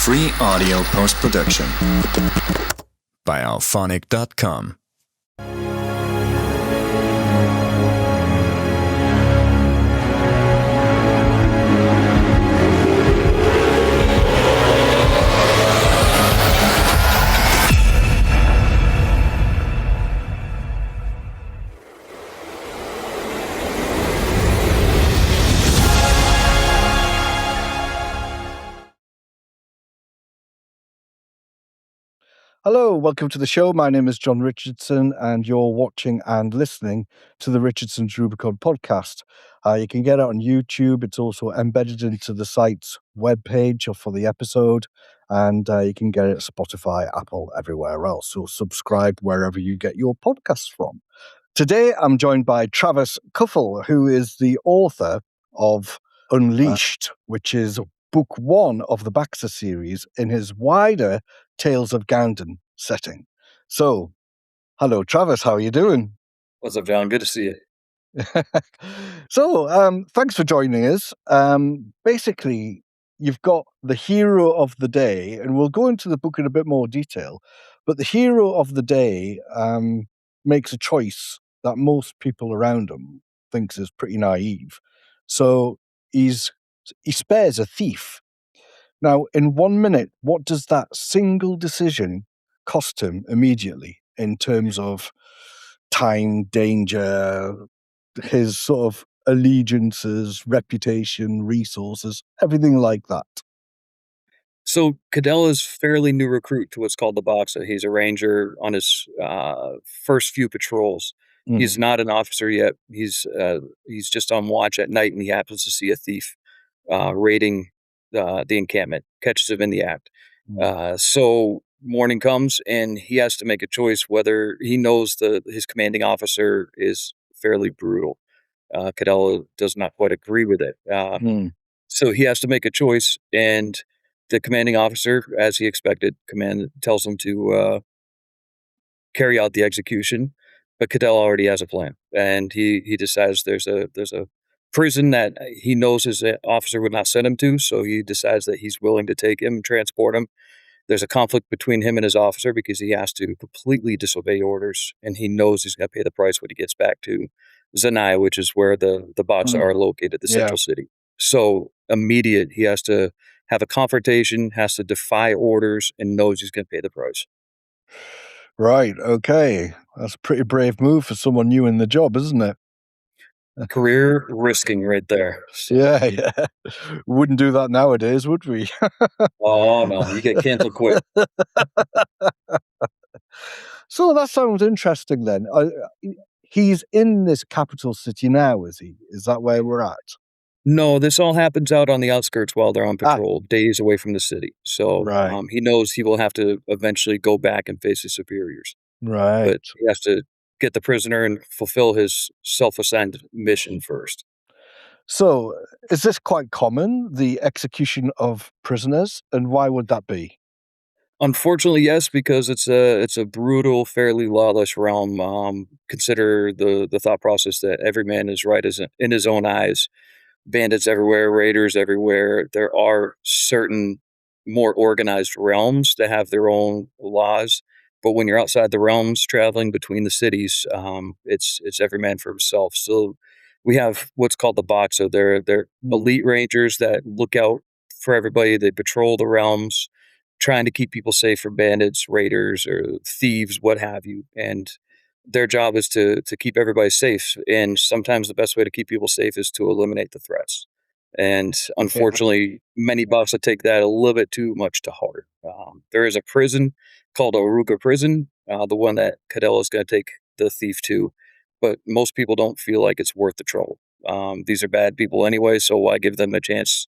Free audio post-production by alphonic.com. Hello, welcome to the show. My name is John Richardson, and you're watching and listening to the Richardson's Rubicon podcast. You can get it on YouTube. It's also embedded into the site's webpage for the episode, and you can get it at Spotify, Apple, everywhere else. So subscribe wherever you get your podcasts from. Today, I'm joined by Travis Kuffel, who is the author of Unleashed, which is book one of the Baksa series in his wider Tales of Ganden setting. So, hello, Travis. How are you doing? What's up, John? Good to see you. So, thanks for joining us. Basically, you've got the hero of the day, and we'll go into the book in a bit more detail, but the hero of the day makes a choice that most people around him thinks is pretty naive. So he spares a thief. Now, in 1 minute, what does that single decision cost him immediately in terms of time, danger, his sort of allegiances, reputation, resources, everything like that? So Cadel is fairly new recruit to what's called the Baksa. He's a ranger on his first few patrols. He's not an officer yet. He's just on watch at night, and he happens to see a thief raiding the encampment, catches him in the act. So morning comes, and he has to make a choice whether he knows his commanding officer is fairly brutal. Cadel does not quite agree with it. So he has to make a choice, and the commanding officer, as he expected, tells him to carry out the execution. But Cadel already has a plan, and he decides there's a prison that he knows his officer would not send him to, so he decides that he's willing to take him and transport him. There's a conflict between him and his officer because he has to completely disobey orders, and he knows he's going to pay the price when he gets back to Zanaya, which is where the Baksa are located, the central city. So immediate, he has to have a confrontation, has to defy orders, and knows he's going to pay the price. Right, okay. That's a pretty brave move for someone new in the job, isn't it? Career risking right there. Yeah. Wouldn't do that nowadays, would we? Oh, no, you get canceled quick. So that sounds interesting then. He's in this capital city now, is he? Is that where we're at? No, this all happens out on the outskirts while they're on patrol, days away from the city. So he knows he will have to eventually go back and face his superiors. Right. But he has to get the prisoner and fulfill his self-assigned mission first. So is this quite common, the execution of prisoners? And why would that be? Unfortunately, yes, because it's a brutal, fairly lawless realm. Consider the thought process that every man is right in his own eyes. Bandits everywhere, raiders everywhere. There are certain more organized realms that have their own laws, but when you're outside the realms, traveling between the cities, it's every man for himself. So we have what's called the Baksa. They're elite rangers that look out for everybody. They patrol the realms, trying to keep people safe from bandits, raiders, or thieves, what have you. And their job is to keep everybody safe. And sometimes the best way to keep people safe is to eliminate the threats. And unfortunately, many Baksa take that a little bit too much to heart. There is a prison called Aruga Prison, the one that Cadel is going to take the thief to. But most people don't feel like it's worth the trouble. These are bad people anyway, so why give them a chance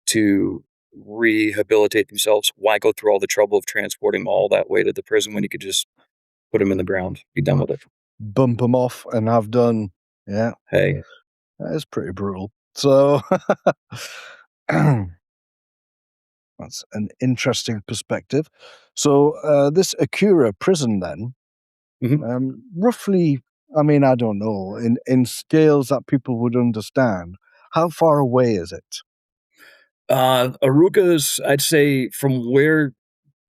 to rehabilitate themselves? Why go through all the trouble of transporting them all that way to the prison when you could just put them in the ground, be done with it? Bump them off and have done. Yeah. Hey. That is pretty brutal. So that's an interesting perspective. So this Akura prison then, roughly, I mean, I don't know, in scales that people would understand, how far away is it? Aruka's, I'd say, from where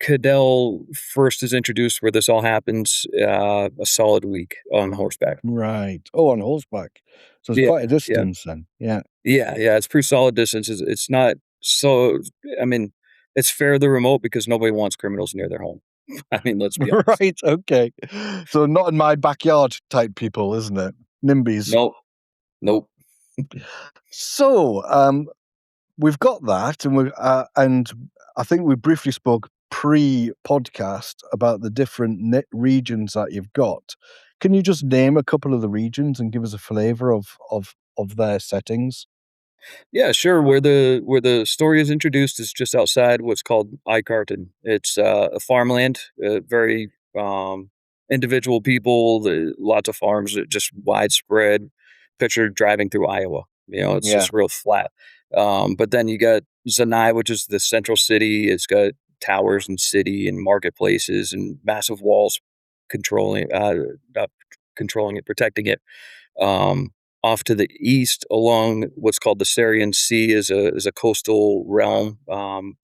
Cadel first is introduced, where this all happens, a solid week on horseback. Right. Oh, on horseback. So it's Yeah, quite a yeah, distance then. Yeah. yeah. It's pretty solid distance. It's not so. I mean, it's fairly remote because nobody wants criminals near their home. I mean, let's be honest. Right. Okay. So not in my backyard type people, isn't it? NIMBYs. Nope, nope. So we've got that, and I think we briefly spoke pre-podcast about the different regions that you've got. Can you just name a couple of the regions and give us a flavour of their settings? Yeah, sure. Where the story is introduced is just outside what's called Icarton. It's a farmland, very individual people, lots of farms, just widespread. Picture driving through Iowa. It's Yeah. just real flat. But then you got Zanai, which is the central city. It's got towers and city and marketplaces and massive walls not controlling it, protecting it. Um, Off to the east, along what's called the Syrian Sea, is a coastal realm,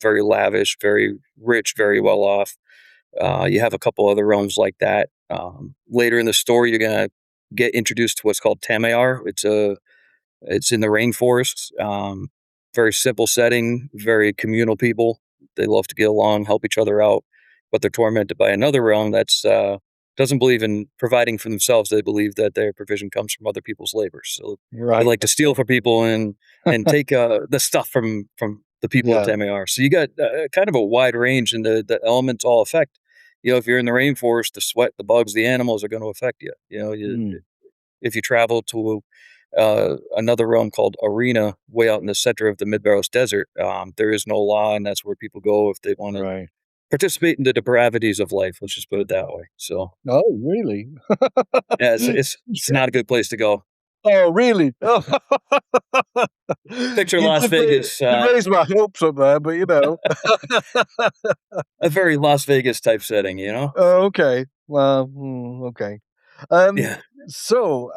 very lavish, very rich, very well off. You have a couple other realms like that. Later in the story, you're gonna get introduced to what's called Tamayar. It's in the rainforest. Very simple setting, very communal people. They love to get along, help each other out, but they're tormented by another realm that's doesn't believe in providing for themselves. They believe that their provision comes from other people's labor. So they Right. like to steal from people and take the stuff from the people of Yeah. Tamayar. So you got kind of a wide range, and the elements all affect. If you're in the rainforest, the sweat, the bugs, the animals are going to affect you. If you travel to another realm called Arena, way out in the center of the Mid-Barrows Desert, there is no law, and that's where people go if they want to Right. participate in the depravities of life. Let's just put it that way. So, Oh, really? yeah, it's not a good place to go. Oh, really? Oh. Picture You Las did Vegas, raise my hopes up there, but a very Las Vegas type setting, Oh, okay. Well, okay. Um, Yeah, so,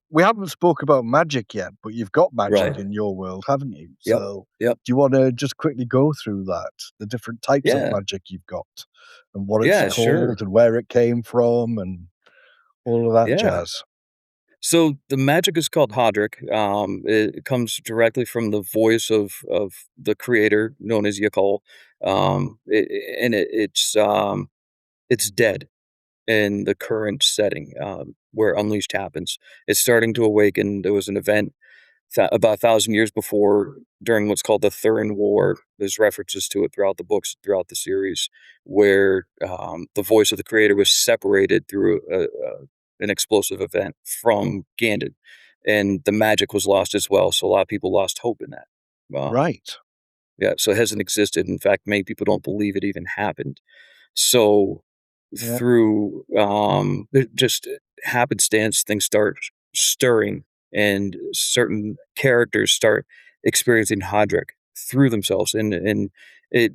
we haven't spoke about magic yet, but you've got magic right. in your world, haven't you? Yep, So, yep. do you wanna just quickly go through that, the different types of Yeah, magic you've got, and what it's yeah, sure. called, and where it came from, and all of that Yeah. jazz? So the magic is called Hodrick. It comes directly from the voice of the creator, known as Yakol. And it's dead in the current setting where Unleashed happens. It's starting to awaken. There was an event about 1,000 years before, during what's called the Thurin War. There's references to it throughout the books, throughout the series, where the voice of the creator was separated through an explosive event from Ganden, and the magic was lost as well. So a lot of people lost hope in that. Right. Yeah, so it hasn't existed. In fact, many people don't believe it even happened. So Yeah. through just happenstance, things start stirring, and certain characters start experiencing Hadric through themselves, and it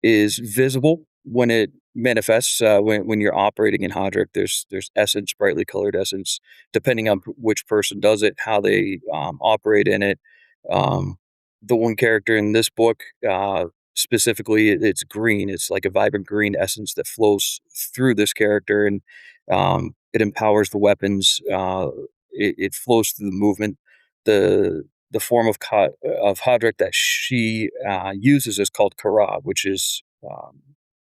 is visible when it manifests. When you're operating in Hadric, there's essence, brightly colored essence, depending on which person does it, how they operate in it. Um, the one character in this book, specifically, it's green. It's like a vibrant green essence that flows through this character, and it empowers the weapons. It flows through the movement. The form of Hadric that she uses is called Kara, which is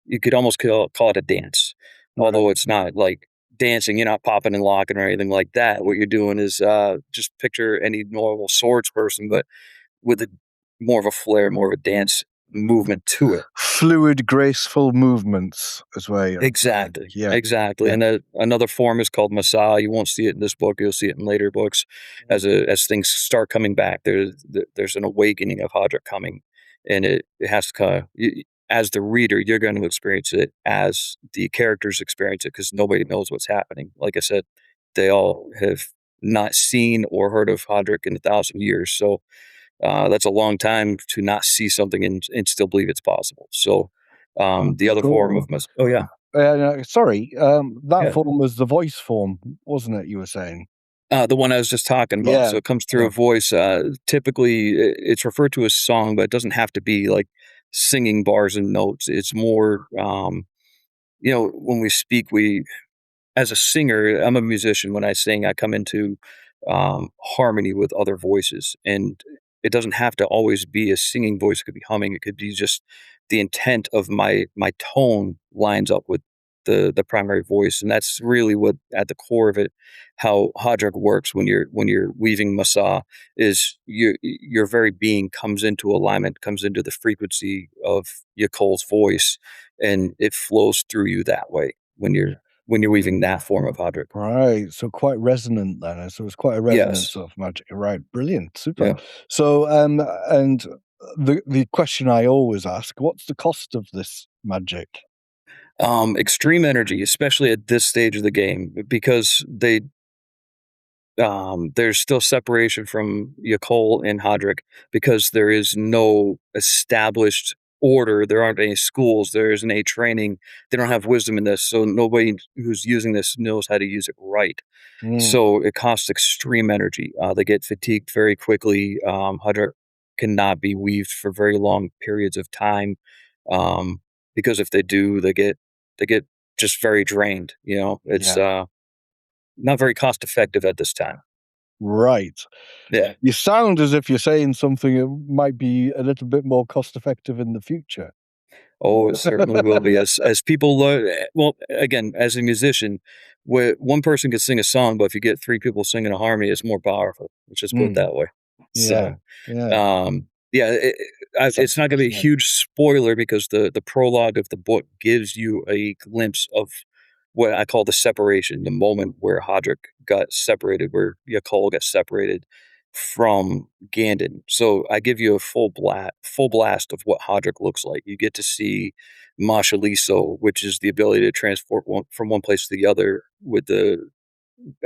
you could almost call it a dance, Right. although it's not like dancing. You're not popping and locking or anything like that. What you're doing is just picture any normal swords person, but with more of a flair, more of a dance movement to it. Fluid, graceful movements as well. Exactly, Yeah. exactly. Yeah. And another form is called Masa. You won't see it in this book. You'll see it in later books as things start coming back. There's an awakening of Hadra coming, and it has to kind of, as the reader, you're going to experience it as the characters experience it, because nobody knows what's happening. Like I said, they all have not seen or heard of Hadric in 1,000 years. So that's a long time to not see something and still believe it's possible. So the other form of oh yeah, Sorry, that yeah, form was the voice form, wasn't it, you were saying? The one I was just talking about. Yeah, So it comes through yeah. a voice. Typically, it's referred to as song, but it doesn't have to be like singing bars and notes. It's more, when we speak, as a singer, I'm a musician. When I sing, I come into harmony with other voices, and it doesn't have to always be a singing voice. It could be humming. It could be just the intent of my tone lines up with the primary voice, and that's really what at the core of it. How Hadrak works when you're weaving Masa is your very being comes into alignment, comes into the frequency of Yakol's voice, and it flows through you that way when you're weaving that form of Hadrak. Right. So quite resonant then. So it's quite a resonant Yes. sort of magic. Right. Brilliant. Super. Yeah. So and the question I always ask, what's the cost of this magic? Extreme energy, especially at this stage of the game, because there's still separation from Yakol and Hadrik because there is no established order. There aren't any schools. There isn't any training. They don't have wisdom in this, so nobody who's using this knows how to use it right. Mm, So it costs extreme energy. They get fatigued very quickly. Hadrik cannot be weaved for very long periods of time, um, because if they do, they get just very drained. It's yeah. not very cost effective at this time. Right. Yeah. You sound as if you're saying something that might be a little bit more cost effective in the future. Oh, it certainly will be. As people learn, well, again, as a musician, where one person can sing a song, but if you get three people singing a harmony, it's more powerful. Let's just put it Mm, that way. yeah. So, Yeah. yeah, Sounds it's not going to be a fascinating. huge spoiler because the prologue of the book gives you a glimpse of what I call the separation, the moment where Hodrick got separated, where Yakol got separated from Ganden. So I give you a full blast of what Hodrick looks like. You get to see Masha Liso, which is the ability to transport from one place to the other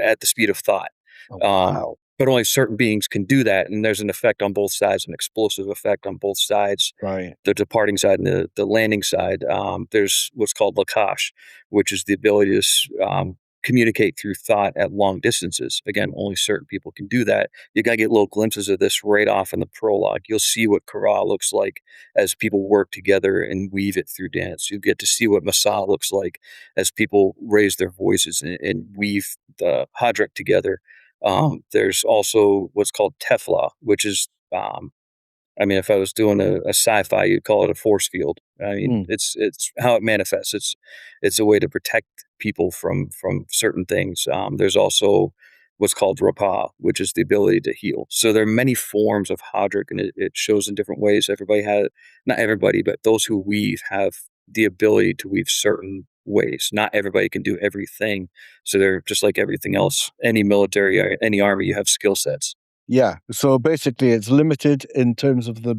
at the speed of thought. Oh, Um, wow. but only certain beings can do that, and there's an effect on both sides, an explosive effect on both sides, Right. the departing side and the landing side. There's what's called Lakash, which is the ability to communicate through thought at long distances. Again, only certain people can do that. You got to get little glimpses of this right off in the prologue. You'll see what Kara looks like as people work together and weave it through dance. You get to see what Masa looks like as people raise their voices and weave the Hadrak together. There's also what's called Tefla, which is if I was doing a sci-fi, you'd call it a force field. I mean, Mm, it's how it manifests. It's a way to protect people from certain things. There's also what's called Rapa, which is the ability to heal. So there are many forms of Hadric, and it shows in different ways. Not everybody, but those who weave have the ability to weave certain ways. Not everybody can do everything. So they're just like everything else. Any military, any army, you have skill sets. yeah. So basically, it's limited in terms of the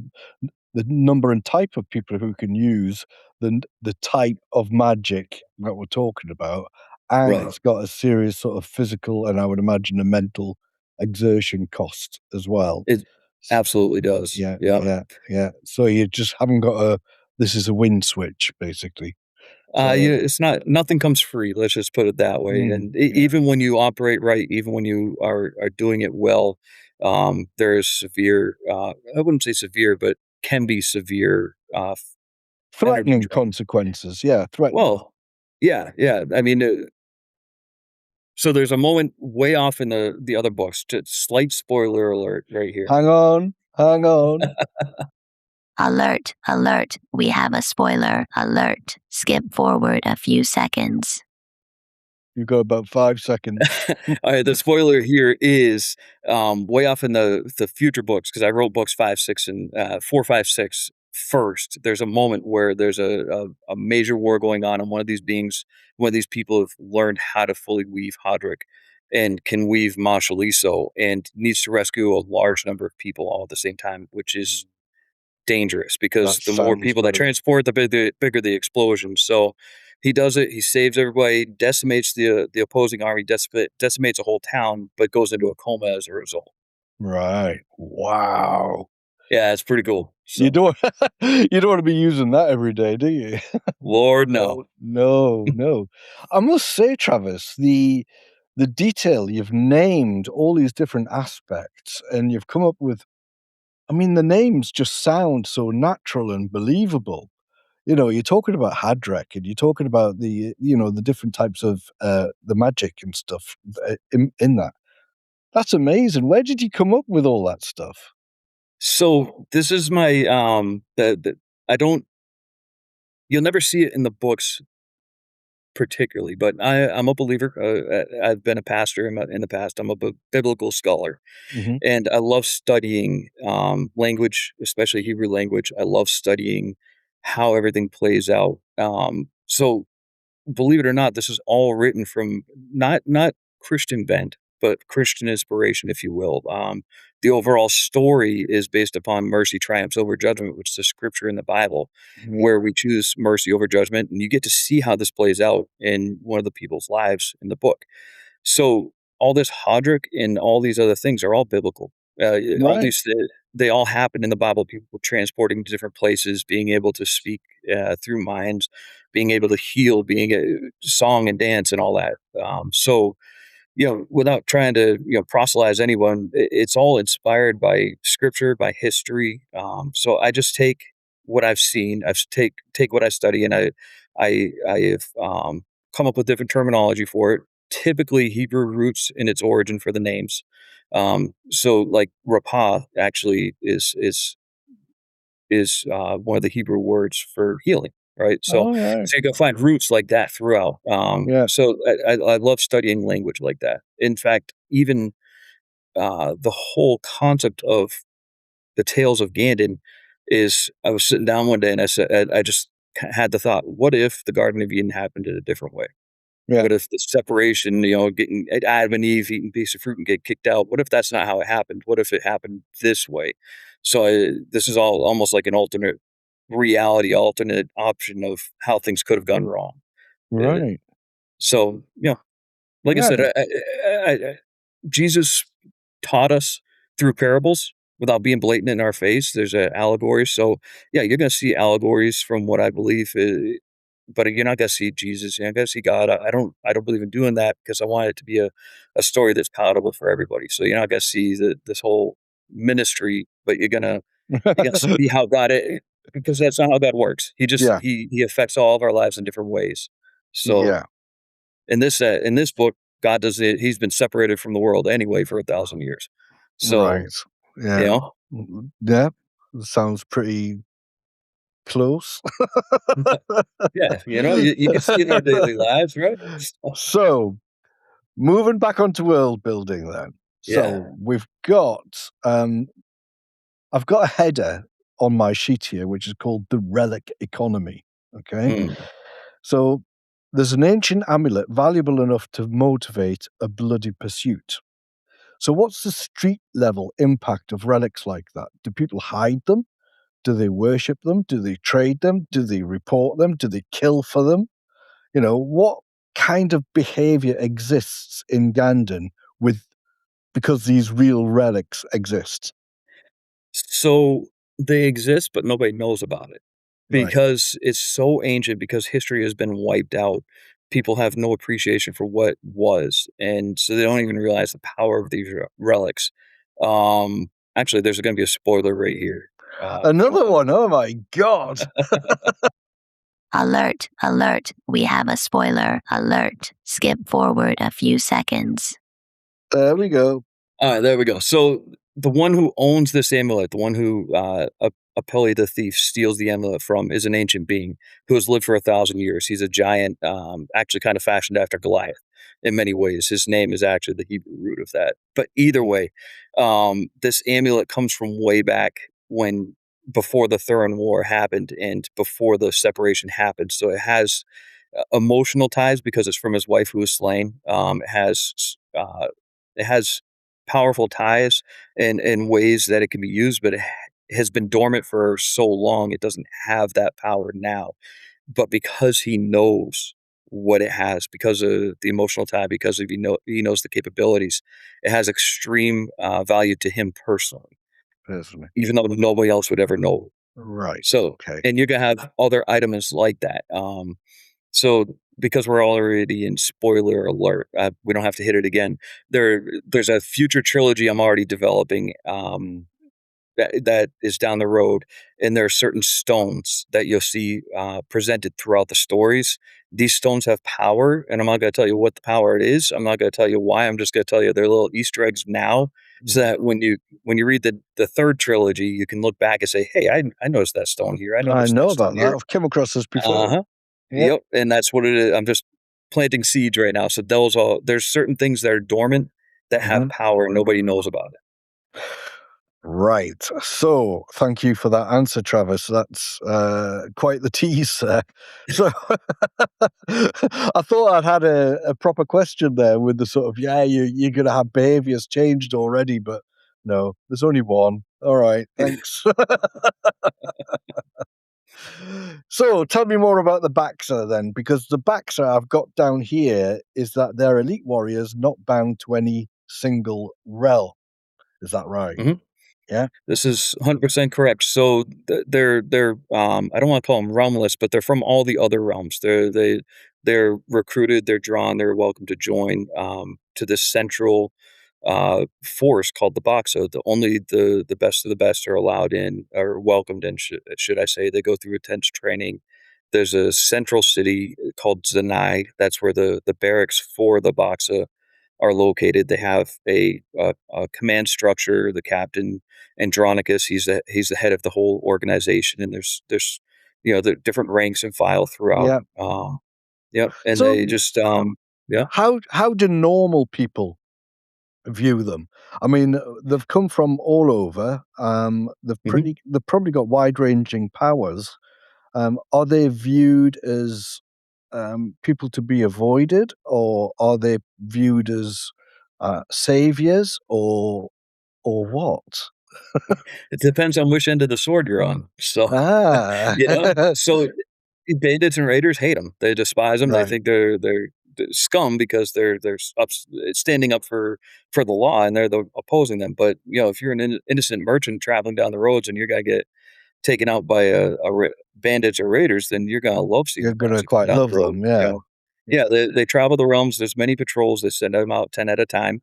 number and type of people who can use the type of magic that we're talking about, and Right. it's got a serious sort of physical and I would imagine a mental exertion cost as well. It absolutely does. Yeah, Yeah. yeah, yeah. So you just haven't got a this is a win switch, basically. So, It's nothing comes free. Let's just put it that way. And yeah. even when you operate right, even when you are doing it well, there is severe. I wouldn't say severe, but can be severe energy Threatening drain. consequences, yeah, threatening. Well, yeah, yeah. So there's a moment way off in the other books. Just slight spoiler alert right here. Hang on, hang on. Alert, alert, we have a spoiler. Alert, skip forward a few seconds. You got about 5 seconds. All right, the spoiler here is way off in the future books because I wrote books 5, 6, and 4, 5, 6 first. There's a moment where there's a major war going on, and one of these people have learned how to fully weave Hadric and can weave Mashaliso and needs to rescue a large number of people all at the same time, which is dangerous That because the more sounds people that very transport, the bigger the explosion. So he does it. He saves everybody, decimates the opposing army, decimates a whole town, but goes into a coma as a result. right. Wow. Yeah, it's pretty cool. You So, don't you don't wanna be using that every day, do you? Lord, no. No, no, no. I must say, Travis, the detail, you've named all these different aspects, and you've come up with, I mean, the names just sound so natural and believable. You know, you're talking about Hadrek, and you're talking about the, you know, the different types of the magic and stuff in that. That's amazing. Where did you come up with all that stuff? So this is my I don't you'll never see it in the books particularly, but I'm a believer. I've been a pastor in the past. I'm a biblical scholar, Hmm. and I love studying language, especially Hebrew language. I love studying how everything plays out. So believe it or not, this is all written from not Christian bent, but Christian inspiration, if you will. The overall story is based upon mercy triumphs over judgment, which is a scripture in the Bible, where we choose mercy over judgment, and you get to see how this plays out in one of the people's lives in the book. So all this Hadric and all these other things are all biblical. All Right. these they all happen in the Bible. People transporting to different places, being able to speak through minds, being able to heal, being a song and dance and all that. So without trying to proselytize anyone, it's all inspired by scripture, by history. So I just take what I've seen. I take what I study, and I have come up with different terminology for it. Typically, Hebrew roots in its origin for the names. So like rapah actually is one of the Hebrew words for healing, right? So All right. so you can find roots like that throughout. Yeah. So I love studying language like that. In fact, even the whole concept of the Tales of Ganden is, I was sitting down one day and I said, I just had the thought, what if the Garden of Eden happened in a different way? Yeah. What if the separation, getting Adam and Eve eating a piece of fruit and get kicked out? What if that's not how it happened? What if it happened this way? So this is all almost like an alternate reality, alternate option of how things could have gone wrong. Uh, Right. so, like I Yeah. said, Jesus taught us through parables without being blatant in our face. There's an allegory. So, yeah, you're going to see allegories from what I believe, but you're not going to see Jesus. You're not going to see God. I don't believe in doing that because I want it to be a story that's palatable for everybody. So you're not going to see this whole ministry, but you're gonna see how because that's not how God works. He just Yeah. he affects all of our lives in different ways. So Yeah. in this book, God does it. He's been separated from the world anyway for 1,000 years. So Right. you Yeah. know, Yeah. Sounds pretty close. yeah, you can see it in our daily lives, right? So, So, moving back onto world building then. yeah. So, I've got a header on my sheet here, which is called the relic economy. Okay. Mm. So, there's an ancient amulet valuable enough to motivate a bloody pursuit. So, what's the street level impact of relics like that? Do people hide them? Do they worship them? Do they trade them? Do they report them? Do they kill for them? You know, what kind of behavior exists in Gandon because these real relics exist? So they exist, but nobody knows about it Right. because it's so ancient. Because history has been wiped out, people have no appreciation for what was, and so they don't even realize the power of these relics. Actually, there's going to be a spoiler right here. Another one. Oh my God. Alert, alert, we have a spoiler. Alert, skip forward a few seconds. There we go. All right, there we go. So the one who owns this amulet, the one who Apelli the thief steals the amulet from, is an ancient being who has lived for 1,000 years. He's a giant, actually kind of fashioned after Goliath in many ways. His name is actually the Hebrew root of that. But either way, this amulet comes from way back when before the Thurin War happened and before the separation happened. So it has emotional ties because it's from his wife who was slain. It has powerful ties in ways that it can be used, but it has been dormant for so long, it doesn't have that power now. But because he knows what it has, because of the emotional tie, because of he knows the capabilities, it has extreme value to him personally, Personally. even though nobody else would ever know. Right. So, Okay. and you're gonna have other items like that. So because we're already in spoiler alert, we don't have to hit it again. There's a future trilogy I'm already developing. That is down the road, and there are certain stones that you'll see presented throughout the stories. These stones have power, and I'm not going to tell you what the power it is. I'm not going to tell you why. I'm just going to tell you they're little Easter eggs now, so that when you read the third trilogy, you can look back and say, "Hey, I noticed that stone here. I I noticed know that about stone that. here." I've come across this before. Uh-huh. Yeah. Yep, and that's what it is. I'm just planting seeds right now. So there's certain things that are dormant that have power and nobody knows about it. Right. So, thank you for that answer, Travis. That's quite the tease there. So, I thought I'd had a proper question there with the sort of, you're going to have behaviors changed already, but no, there's only one. All right, thanks. So, tell me more about the Baksa then, because the Baksa I've got down here is that they're elite warriors not bound to any single realm. Is that right? Mhm. Yeah. This is 100% correct. So they're I don't want to call them realmless, but they're from all the other realms. They're recruited, they're drawn, they're welcome to join to this central force called the Baksa. Only the best of the best are allowed in, or welcomed in, should I say. They go through intense training. There's a central city called Zanai. That's where the barracks for the Baksa are located. They have a command structure. The captain, Andronicus, he's the head of the whole organization, and there's the different ranks and file throughout. Yeah. Yep, and So, they just yeah. how do normal people view them? I mean, they've come from all over. Mhm. They've probably got wide ranging powers. Are they viewed as people to be avoided, or are they viewed as saviors, or what? It depends on which end of the sword you're on. So, Ah, so bandits and raiders hate them. They despise them. They right. think they're scum because standing up for the law, and they're opposing them. But if you're an innocent merchant traveling down the roads and you're gonna get taken out by bandits or raiders, then you're gonna love seeing You're the gonna Baksa come quite down love the road. them, yeah. Yeah, they travel the realms. There's many patrols. They send them out 10 at a time.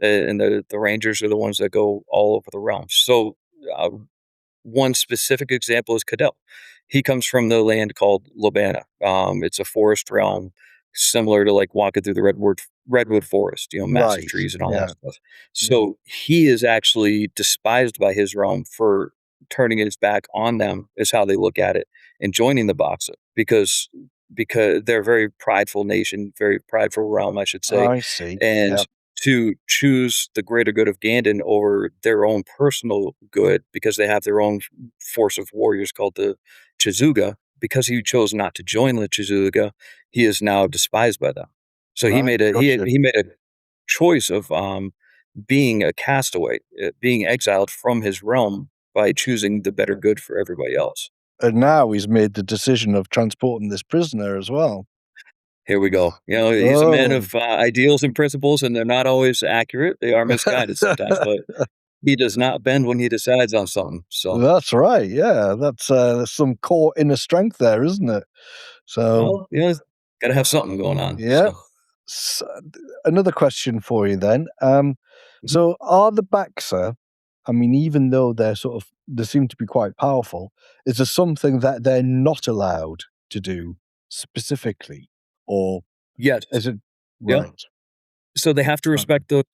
And the rangers are the ones that go all over the realms. So uh, one specific example is Cadel. He comes from the land called Labana. It's a forest realm similar to like walking through the redwood forest, massive Right. trees and all that Yeah. stuff. So he is actually despised by his realm for turning his back on them, is how they look at it, and joining the Baksa because they're a very prideful nation, very prideful realm, I should say, I see. and Yeah. to choose the greater good of Ganden over their own personal good because they have their own force of warriors called the Chizuga. Because he chose not to join the Chizuga, he is now despised by them. So he Right. made a Gotcha. he made a choice of being a castaway, being exiled from his realm by choosing the better good for everybody else. And now he's made the decision of transporting this prisoner as well. Here we go. He's a man Oh. of ideals and principles, and they're not always accurate. They are misguided sometimes, but he does not bend when he decides on something. So, That's right, yeah, that's, some core inner strength there, isn't it? So, well, gotta have something going on. yeah. So, Another question for you then, mhm. so are the Baxter, I mean, even though they seem to be quite powerful, is there something that they're not allowed to do specifically? Or Yes, is it yeah. right, So they have to right, respect the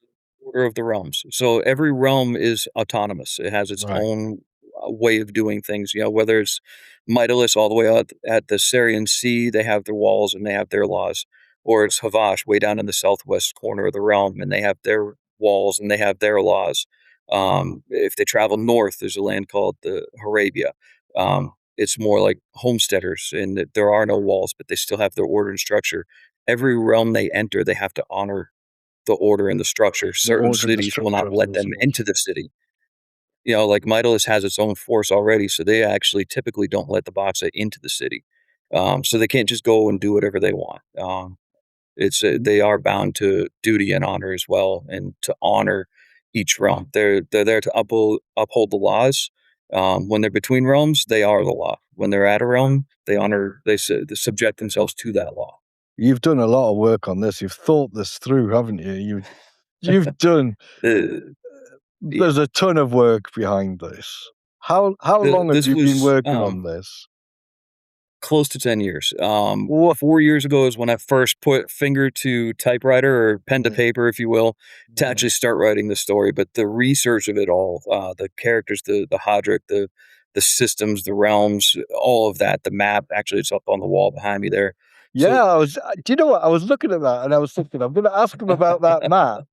order of the realms. So every realm is autonomous. It has its right, own way of doing things. Whether it's Mytilus all the way out at the Syrian Sea, they have their walls and they have their laws, or it's Havash way down in the southwest corner of the realm, and they have their walls and they have their laws. If they travel north, there's a land called the Arabia. It's more like homesteaders, and there are no walls, but they still have their order and structure. Every realm they enter, they have to honor the order and the structure. the Certain order and the cities will structure not of the let them resort? into the city. Like Mytilus has its own force already, so they actually typically don't let the Baksa into the city. So they can't just go and do whatever they want. It's they are bound to duty and honor as well, and to honor each realm. They're there to uphold the laws, When they're between realms, they are the law. When they're at a realm, they subject themselves to that law. You've done a lot of work on this. You've thought this through, haven't you? You've done. There's a ton of work behind this. How long have you been working on this? Close to 10 years. 4 years ago is when I first put finger to typewriter or pen to paper, if you will, to actually start writing the story. But the research of it all, the characters, the Hodrick, the systems, the realms, all of that, the map, actually it's up on the wall behind me there. Yeah, do you know what? I was looking at that and I was thinking, I'm going to ask him about that map.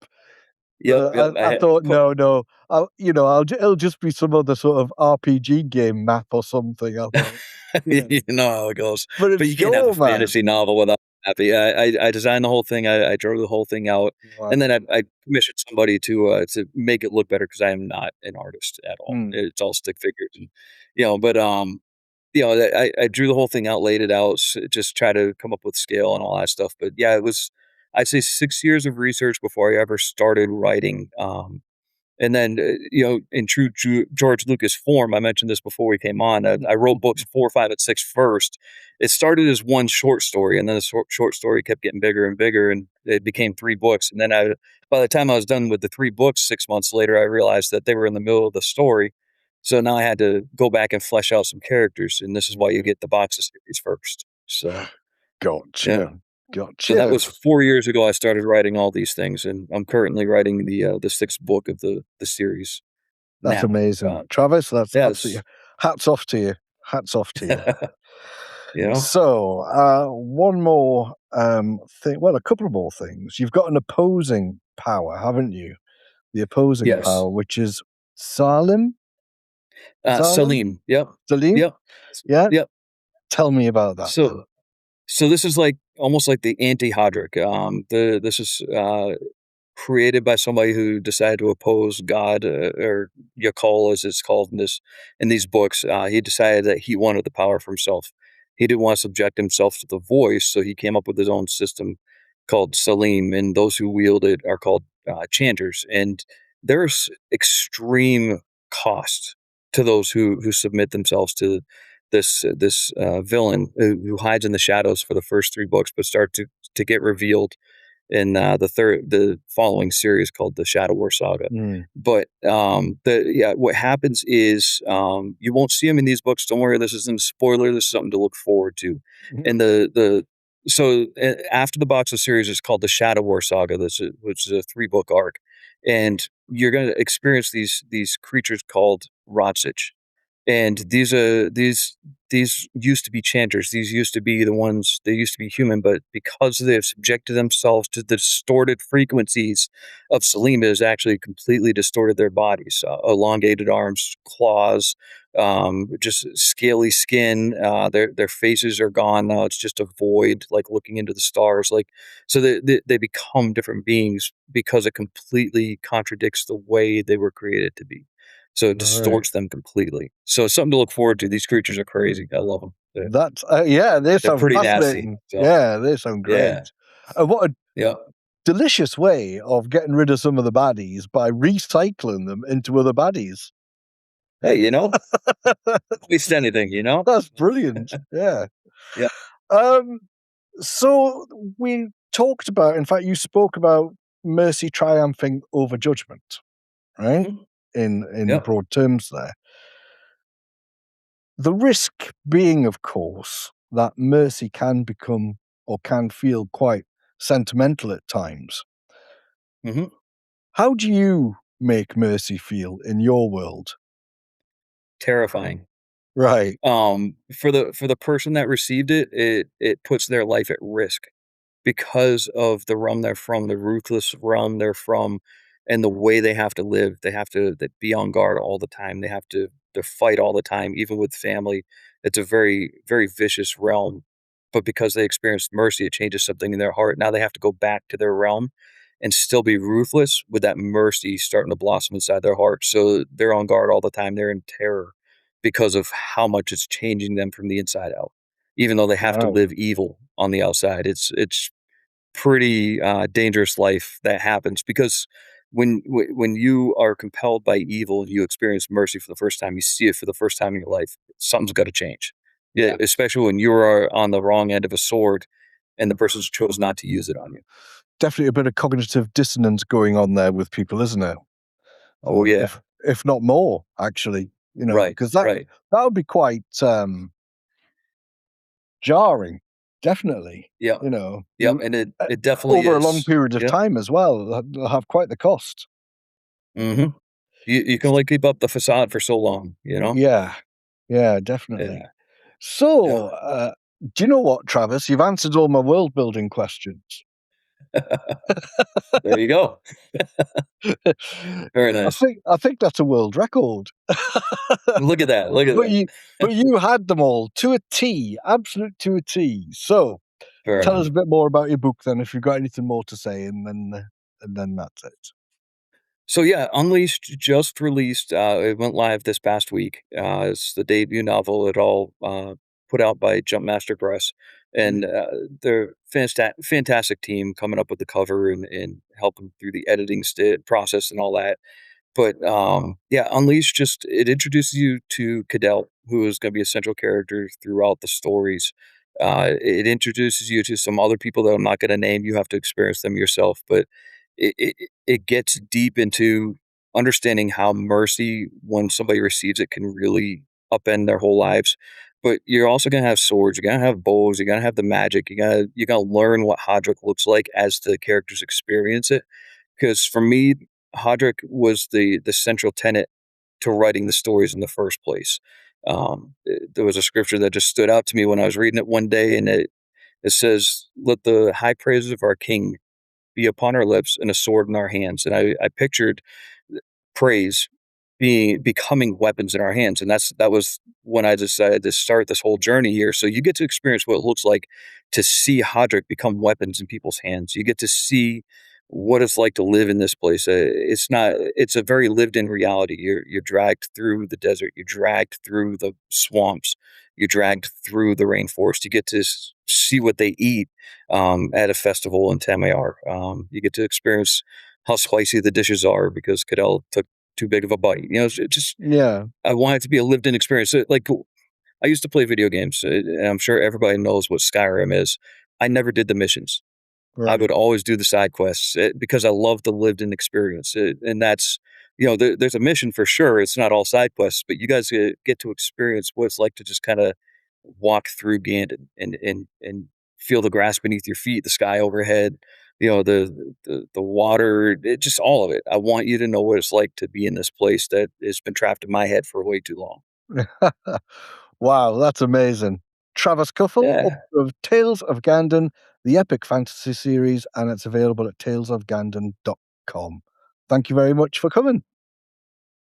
Yep. I thought, no, it'll just be some other sort of RPG game map or something. I thought, you know how it goes. but you can't have a fantasy novel without happy. I designed the whole thing. I drew the whole thing out, and then I commissioned somebody to make it look better because I am not an artist at all. It's all stick figures, and, but I drew the whole thing out, laid it out, just try to come up with scale and all that stuff. But yeah, it was, I'd say 6 years of research before I ever started writing. And then, in true George Lucas form, I mentioned this before we came on. I wrote books 4, 5, and 6 first. It started as one short story, and then the short story kept getting bigger and bigger, and it became 3 books. And then by the time I was done with the 3 books, 6 months later, I realized that they were in the middle of the story. So now I had to go back and flesh out some characters, and this is why you get the Baksa series first. So, gotcha. Yeah. Gotcha. So that was 4 years ago. I started writing all these things, and I'm currently writing the 6th book of the series. That's amazing, Travis. That's absolutely hats off to you. Hats off to you. So one more thing. Well, a couple more things. You've got an opposing power, haven't you? The opposing power, which is Salim. Salim. Yep. Salim. Yep. Yeah. Yep. Tell me about that. So this is almost like the anti-Hodrick. This is created by somebody who decided to oppose God, or Yakol, as it's called in these books. He decided that he wanted the power for himself. He didn't want to subject himself to the voice, so he came up with his own system called Salim, and those who wield it are called chanters. And there's extreme cost to those who submit themselves to this villain who hides in the shadows for the first 3 books, but start to get revealed in the following series called the Shadow War Saga. But what happens is you won't see him in these books. Don't worry, this isn't a spoiler. This is something to look forward to. And so after the Baksa series is called the Shadow War Saga, which is a 3-book arc, and you're going to experience these creatures called Rotsich. And these used to be chanters. These used to be the ones, they used to be human, but because they have subjected themselves to the distorted frequencies of Salim, it has actually completely distorted their bodies. Elongated arms, claws, just scaly skin. Their faces are gone now. It's just a void, like looking into the stars. So they become different beings because it completely contradicts the way they were created to be. So it distorts them completely. So it's something to look forward to. These creatures are crazy. I love them. They sound pretty fascinating. Nasty, so. Yeah, they sound great. Yeah. And what a delicious way of getting rid of some of the baddies by recycling them into other baddies. Hey, waste anything, That's brilliant. Yeah. Yeah. So we talked about, in fact, you spoke about mercy triumphing over judgment, right? Mm-hmm. In broad terms there. The risk being, of course, that mercy can become or can feel quite sentimental at times. Mm-hmm. How do you make mercy feel in your world? Terrifying. Right. For the person that received it, it puts their life at risk because of the realm they're from, the ruthless realm they're from, and the way they have to live. They have to be on guard all the time. They have to fight all the time, even with family. It's a very, very vicious realm. But because they experienced mercy, it changes something in their heart. Now they have to go back to their realm and still be ruthless with that mercy starting to blossom inside their heart. So they're on guard all the time. They're in terror because of how much it's changing them from the inside out. Even though they have to live evil on the outside, it's pretty dangerous life that happens because when you are compelled by evil and you experience mercy for the first time, you see it for the first time in your life, something's got to change. Yeah, especially when you are on the wrong end of a sword and the person chose not to use it on you. Definitely a bit of cognitive dissonance going on there with people, isn't it? Oh, yeah. If not more, actually, Right, because that right. would be quite jarring, definitely. Yeah. Yep, And it definitely over a is. long period of Yep. time as well. They'll have quite the cost. Mm-hmm. You can only keep up the facade for so long, Yeah, definitely. Yeah. So, do you know what, Travis? You've answered all my world building questions. There you go. Very nice. I think that's a world record. Look at that. Look at that. But you had them all to a T, absolute to a T. So Fair tell enough. us a bit more about your book then, if you've got anything more to say, and then that's it. So yeah, Unleashed just released. It went live this past week. It's the debut novel. It all put out by Jumpmaster Press, and they're fantastic team coming up with the cover and helping through the editing process and all that. But yeah, Unleashed it introduces you to Cadel, who is going to be a central character throughout the stories. It introduces you to some other people that I'm not going to name. You have to experience them yourself, but it gets deep into understanding how mercy, when somebody receives it, can really upend their whole lives. But you're also gonna have swords, you're gonna have bows, you're gonna have the magic, you gotta learn what Hodrick looks like as the characters experience it. Because for me, Hodrick was the central tenet to writing the stories in the first place. There was a scripture that just stood out to me when I was reading it one day, and it says, "Let the high praises of our King be upon our lips and a sword in our hands." And I pictured praise becoming weapons in our hands. And that was when I decided to start this whole journey here. So you get to experience what it looks like to see Hodrick become weapons in people's hands. You get to see what it's like to live in this place. It's a very lived in reality. You're dragged through the desert. You're dragged through the swamps. You're dragged through the rainforest. You get to see what they eat at a festival in Tamayar. You get to experience how spicy the dishes are because Cadel took too big of a bite. I want it to be a lived in experience. Like, I used to play video games, and I'm sure everybody knows what Skyrim is. I never did the missions. Right. I would always do the side quests because I love the lived in experience. And that's, there's a mission for sure. It's not all side quests, but you guys get to experience what it's like to just kind of walk through Ganden and feel the grass beneath your feet, the sky overhead, the water, just all of it. I want you to know what it's like to be in this place that has been trapped in my head for way too long. Wow, that's amazing. Travis Kuffel, Yeah. of Tales of Ganden, the epic fantasy series, and it's available at talesofganden.com. Thank you very much for coming.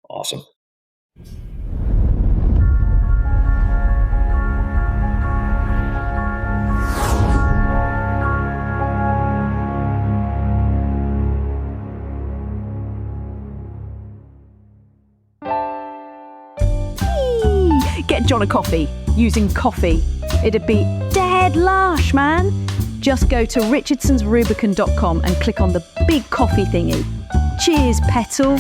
Awesome. Get John a coffee using coffee. It'd be dead lush, man. Just go to richardsonsrubicon.com and click on the big coffee thingy. Cheers, Petal.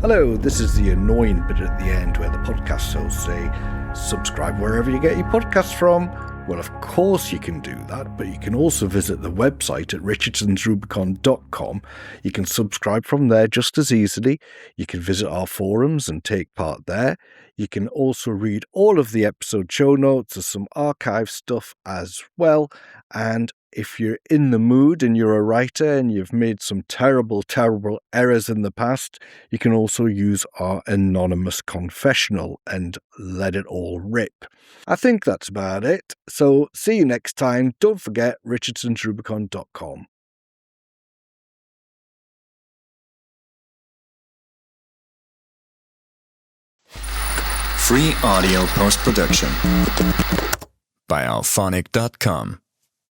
Hello, this is the annoying bit at the end where the podcast hosts say, subscribe wherever you get your podcasts from. Well, of course you can do that, but you can also visit the website at richardsonsrubicon.com. You can subscribe from there just as easily. You can visit our forums and take part there. You can also read all of the episode show notes. There's some archive stuff as well. And if you're in the mood and you're a writer and you've made some terrible, terrible errors in the past, you can also use our anonymous confessional and let it all rip. I think that's about it. So see you next time. Don't forget richardsonsrubicon.com. Free audio post-production by alphonic.com.